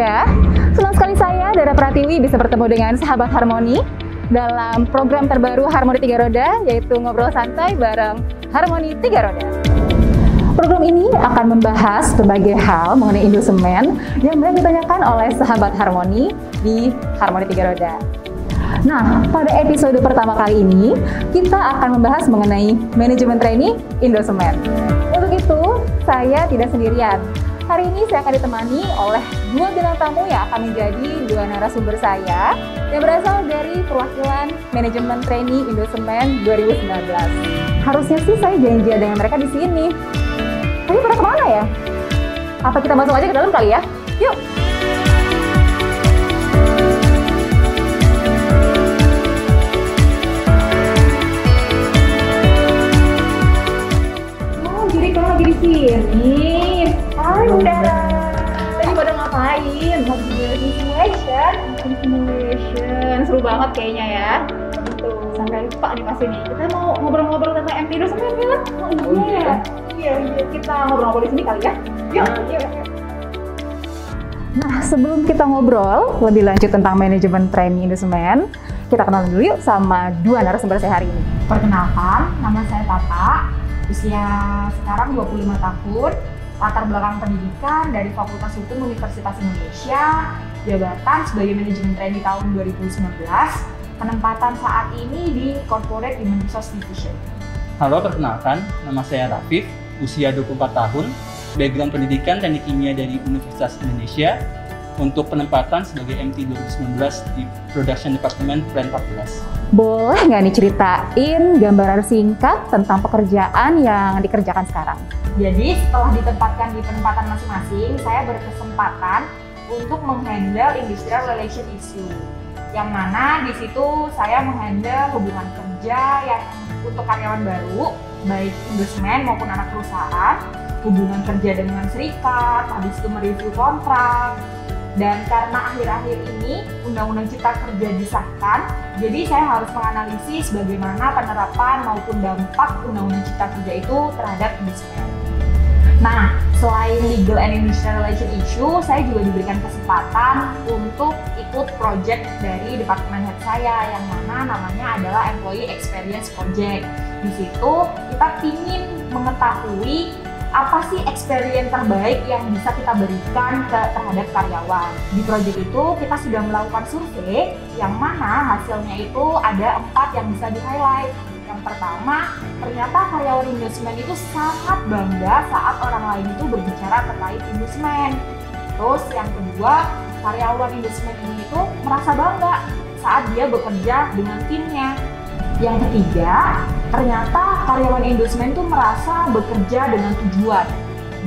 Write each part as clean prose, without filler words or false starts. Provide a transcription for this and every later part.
Roda. Senang sekali saya, Dara Pratiwi, bisa bertemu dengan sahabat Harmoni dalam program terbaru Harmoni 3 Roda, yaitu Ngobrol Santai bareng Harmoni 3 Roda. Program ini akan membahas berbagai hal mengenai Indosemen yang banyak ditanyakan oleh sahabat Harmoni di Harmoni 3 Roda. Nah, pada episode pertama kali ini, kita akan membahas mengenai manajemen training Indosemen. Untuk itu, saya tidak sendirian. Hari ini saya akan ditemani oleh dua bintang tamu yang akan menjadi dua narasumber saya yang berasal dari perwakilan manajemen trainee Indosemen 2019. Harusnya sih saya janjian dengan mereka di sini. Tapi pada kemana ya? Apa kita masuk aja ke dalam kali ya? Yuk! Oh, jadi kamu lagi di sini. Hai, Udara. Tadi pada ngapain? Lagi di simulation. Seru banget kayaknya ya. Betul. Sampai lupa nih pas ini. Kita mau ngobrol-ngobrol tentang MT Indosemen kan? Oh iya. Iya, kita ngobrol-ngobrol di sini kali ya. Yuk. Nah, sebelum kita ngobrol lebih lanjut tentang manajemen training Indosemen, kita kenalan dulu yuk sama dua narasumber saya hari ini. Perkenalkan, nama saya Tata, usia sekarang 25 tahun, latar belakang pendidikan dari Fakultas Hukum Universitas Indonesia, jabatan sebagai manajemen trainee tahun 2019, penempatan saat ini di Corporate Human Resource Division. Halo, perkenalkan, nama saya Rafif, usia 24 tahun, background pendidikan teknik kimia dari Universitas Indonesia, untuk penempatan sebagai MT 2019 di Production Department Plan 14. Boleh nggak nih ceritain gambaran singkat tentang pekerjaan yang dikerjakan sekarang? Jadi setelah ditempatkan di penempatan masing-masing, saya berkesempatan untuk menghandle industrial relation issue. Yang mana di situ saya menghandle hubungan kerja yang untuk karyawan baru, baik Indosemen maupun anak perusahaan, hubungan kerja dengan serikat, habis itu mereview kontrak. Dan karena akhir-akhir ini Undang-Undang Cipta Kerja disahkan, jadi saya harus menganalisis bagaimana penerapan maupun dampak Undang-Undang Cipta Kerja itu terhadap Indosemen. Nah, selain legal and industrial relation issue, saya juga diberikan kesempatan untuk ikut project dari departemen head saya yang mana namanya adalah Employee Experience Project. Di situ kita ingin mengetahui apa sih experience terbaik yang bisa kita berikan terhadap karyawan. Di project itu kita sudah melakukan survei yang mana hasilnya itu ada 4 yang bisa di-highlight. Yang pertama, ternyata karyawan Indosemen itu sangat bangga saat orang lain itu berbicara terkait Indosemen. Terus yang kedua, karyawan Indosemen ini itu merasa bangga saat dia bekerja dengan timnya. Yang ketiga, ternyata karyawan Indosemen itu merasa bekerja dengan tujuan.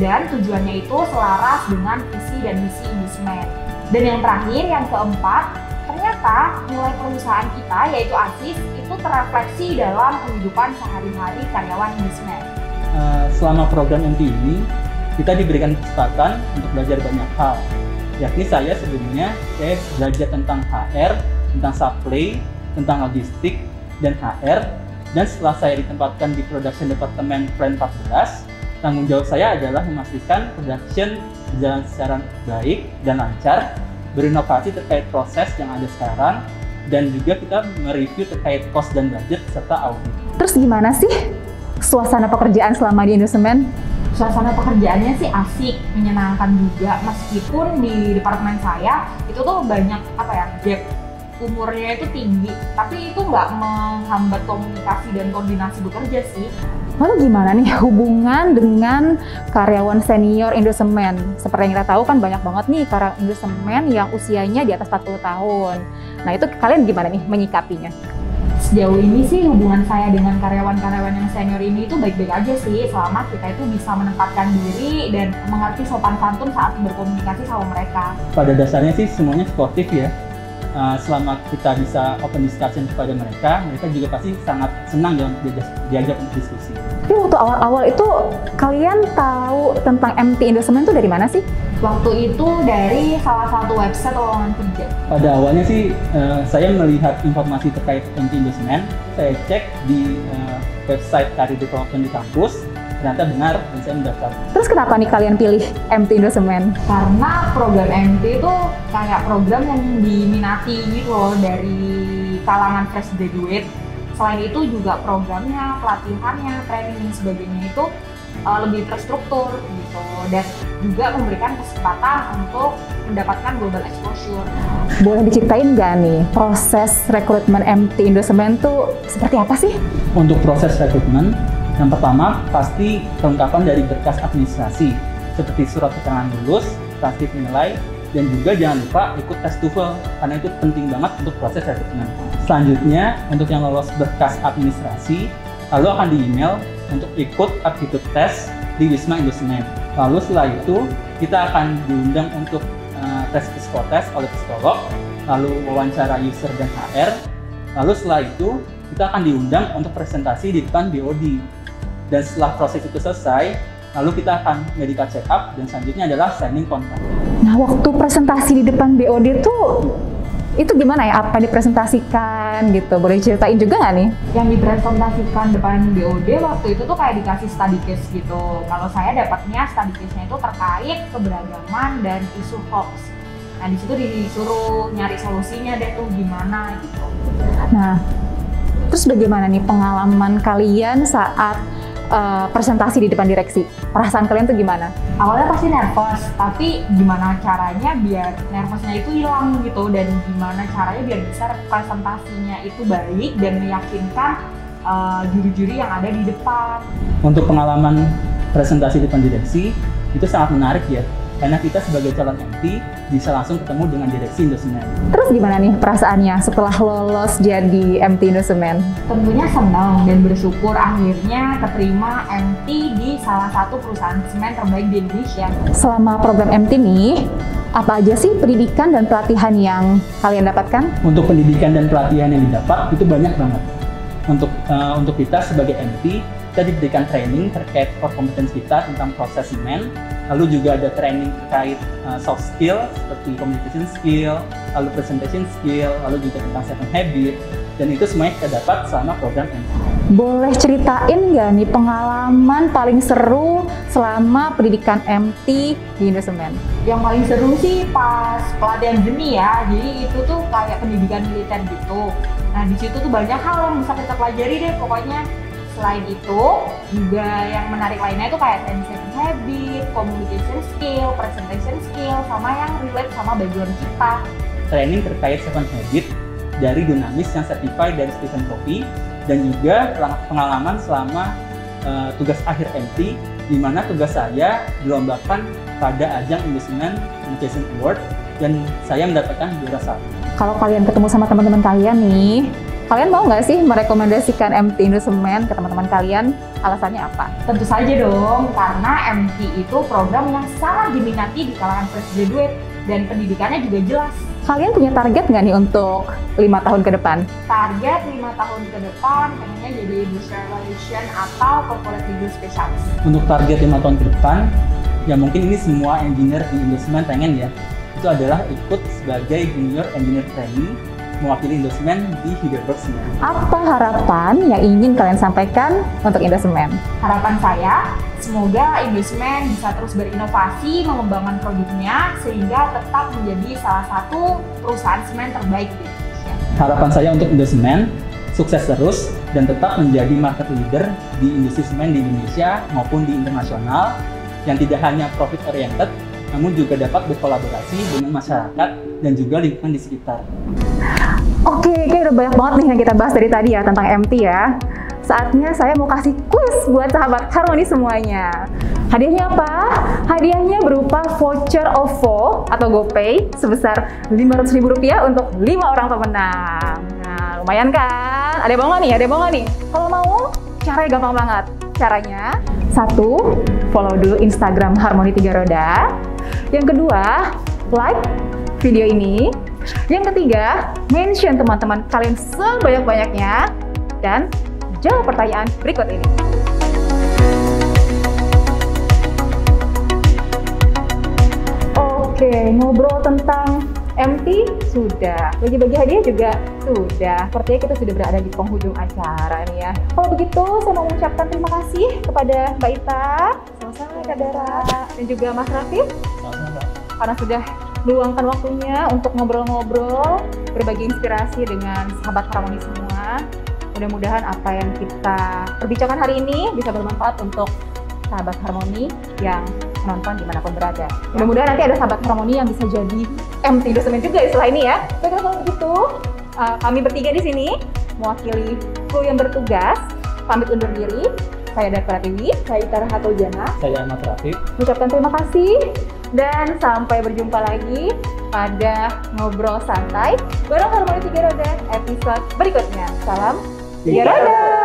Dan tujuannya itu selaras dengan visi dan misi Indosemen. Dan yang terakhir, yang keempat, ternyata nilai perusahaan kita yaitu ASIS itu terrefleksi dalam kehidupan sehari-hari karyawan Indosemen. Selama program MT ini, kita diberikan kesempatan untuk belajar banyak hal. Yakni saya sebelumnya belajar tentang HR, tentang supply, tentang logistik, dan HR. Dan setelah saya ditempatkan di Production Department Plan 14, tanggung jawab saya adalah memastikan production berjalan secara baik dan lancar, berinovasi terkait proses yang ada sekarang, dan juga kita mereview terkait cost dan budget serta audit. Terus gimana sih suasana pekerjaan selama di Indosemen? Suasana pekerjaannya sih asik, menyenangkan juga, meskipun di departemen saya itu tuh banyak gap umurnya itu tinggi, tapi itu nggak menghambat komunikasi dan koordinasi bekerja sih. Lalu gimana nih hubungan dengan karyawan senior Indosemen? Seperti yang kita tahu kan banyak banget nih karyawan Indosemen yang usianya di atas 40 tahun. Nah itu kalian gimana nih menyikapinya? Sejauh ini sih hubungan saya dengan karyawan-karyawan yang senior ini itu baik-baik aja sih, selama kita itu bisa menempatkan diri dan mengerti sopan santun saat berkomunikasi sama mereka. Pada dasarnya sih semuanya sportif ya. Selama kita bisa open discussion kepada mereka juga pasti sangat senang diajak untuk diskusi. Tapi waktu awal-awal itu kalian tahu tentang MT Indosemen itu dari mana sih? Waktu itu dari salah satu website lowongan kerja. Pada awalnya sih saya melihat informasi terkait MT Indosemen, saya cek di website karir development di kampus. ternyata benar dan saya mendaftar. Terus kenapa nih kalian pilih MT Indosemen? Karena program MT itu kayak program yang diminati gitu loh dari kalangan fresh graduate. Selain itu juga programnya, pelatihannya, training dan sebagainya itu lebih terstruktur gitu, dan juga memberikan kesempatan untuk mendapatkan global exposure. Boleh diceritain nggak nih proses rekrutmen MT Indosemen tuh seperti apa sih? Untuk proses rekrutmen, yang pertama pasti kelengkapan dari berkas administrasi seperti surat keterangan lulus, transkrip nilai, dan juga jangan lupa ikut tes TOEFL karena itu penting banget untuk proses rekrutmen. Selanjutnya, untuk yang lolos berkas administrasi, lalu akan di-email untuk ikut aptitude test di Wisma Indosemen. Lalu setelah itu, kita akan diundang untuk tes psikotes oleh psikolog, lalu wawancara user dan HR. Lalu setelah itu, kita akan diundang untuk presentasi di depan BOD. Dan setelah proses itu selesai, lalu kita akan medical check up dan selanjutnya adalah signing kontrak. Nah, waktu presentasi di depan BOD tuh itu gimana ya? Apa dipresentasikan gitu? Boleh ceritain juga nggak nih? Yang dipresentasikan depan BOD waktu itu tuh kayak dikasih study case gitu. Kalau saya dapatnya study case-nya itu terkait keberagaman dan isu hoax. Nah, di situ disuruh nyari solusinya deh tuh gimana gitu. Nah, terus bagaimana nih pengalaman kalian saat presentasi di depan direksi? Perasaan kalian tuh gimana? Awalnya pasti nervous, tapi gimana caranya biar nervousnya itu hilang gitu, dan gimana caranya biar bisa presentasinya itu baik dan meyakinkan juri-juri yang ada di depan. Untuk pengalaman presentasi di depan direksi, itu sangat menarik ya, karena kita sebagai calon MT bisa langsung ketemu dengan direksi Indosemen. Terus gimana nih perasaannya setelah lolos jadi MT Indosemen? Tentunya senang dan bersyukur akhirnya keterima MT di salah satu perusahaan semen terbaik di Indonesia. Selama program MT nih, apa aja sih pendidikan dan pelatihan yang kalian dapatkan? Untuk pendidikan dan pelatihan yang didapat itu banyak banget. Untuk kita sebagai MT, kita diberikan training terkait core competence kita tentang proses semen, lalu juga ada training terkait soft skill seperti communication skill, lalu presentation skill, lalu juga tentang 7 habit, dan itu semuanya kita dapat selama program MT. Boleh ceritain nggak nih pengalaman paling seru selama pendidikan MT di Indosemen? Yang paling seru sih pas pelatihan seni ya, jadi itu tuh kayak pendidikan militer gitu. Nah, di situ tuh banyak hal yang bisa kita pelajari deh pokoknya. Selain itu, juga yang menarik lainnya itu kayak 7 habit, communication skill, presentation skill, sama yang relate sama background kita. Training terkait 7 habit dari Dunamis yang certified dari Stephen Covey, dan juga pengalaman selama tugas akhir MT, di mana tugas saya dilombakan pada ajang Indosemen Communication Award, dan saya mendapatkan juara 1. Kalau kalian ketemu sama teman-teman kalian nih, kalian mau nggak sih merekomendasikan MT Indosemen ke teman-teman kalian? Alasannya apa? Tentu saja dong, karena MT itu program yang sangat diminati di kalangan fresh graduate dan pendidikannya juga jelas. Kalian punya target nggak nih untuk 5 tahun ke depan? Target 5 tahun ke depan pengennya jadi Industrial Relation atau Corporate Legal Specialist. Untuk target 5 tahun ke depan, ya mungkin ini semua engineer di Indosemen pengen ya, itu adalah ikut sebagai Junior Engineer Trainee mewakili Indosemen di Heidelberg Semen. Apa harapan yang ingin kalian sampaikan untuk Indosemen? Harapan saya, semoga Indosemen bisa terus berinovasi, mengembangkan produknya, sehingga tetap menjadi salah satu perusahaan semen terbaik di Indonesia. Harapan saya untuk Indosemen, sukses terus dan tetap menjadi market leader di industri semen di Indonesia maupun di internasional, yang tidak hanya profit oriented, namun juga dapat berkolaborasi dengan masyarakat dan juga lingkungan di sekitar. Oke, udah banyak banget nih yang kita bahas dari tadi ya tentang MT ya. Saatnya saya mau kasih kuis buat sahabat Harmoni semuanya. Hadiahnya apa? Hadiahnya berupa voucher OVO atau GoPay sebesar Rp500.000 untuk 5 orang pemenang. Nah, lumayan kan? Ada yang mau nggak nih? Kalau mau, caranya gampang banget. Caranya, 1, follow dulu Instagram Harmoni 3 Roda. Yang kedua, like video ini. Yang ketiga, mention teman-teman kalian sebanyak-banyaknya. Dan jawab pertanyaan berikut ini. Oke, ngobrol tentang MT sudah, bagi-bagi hadiah juga sudah. Sepertinya kita sudah berada di penghujung acara nih ya. Kalau begitu, saya mau mengucapkan terima kasih kepada Mbak Ita, sama-sama Kak Dara, dan juga Mas Rafif, karena sudah meluangkan waktunya untuk ngobrol-ngobrol, berbagi inspirasi dengan sahabat Harmoni semua. Mudah-mudahan apa yang kita perbicarakan hari ini bisa bermanfaat untuk sahabat Harmoni yang menonton dimanapun berada. Mudah-mudahan nanti ada sahabat Harmoni yang bisa jadi MT Dosemen juga setelah ini ya. Baiklah kalau begitu, kami bertiga di sini mewakili kru yang bertugas pamit undur diri. Saya Dara Pratiwi, saya Ita Rahatoljana, Saya Mas Rafif. mengucapkan terima kasih dan sampai berjumpa lagi pada Ngobrol Santai bareng Harmoni 3 Roda episode berikutnya. Salam 3 Roda.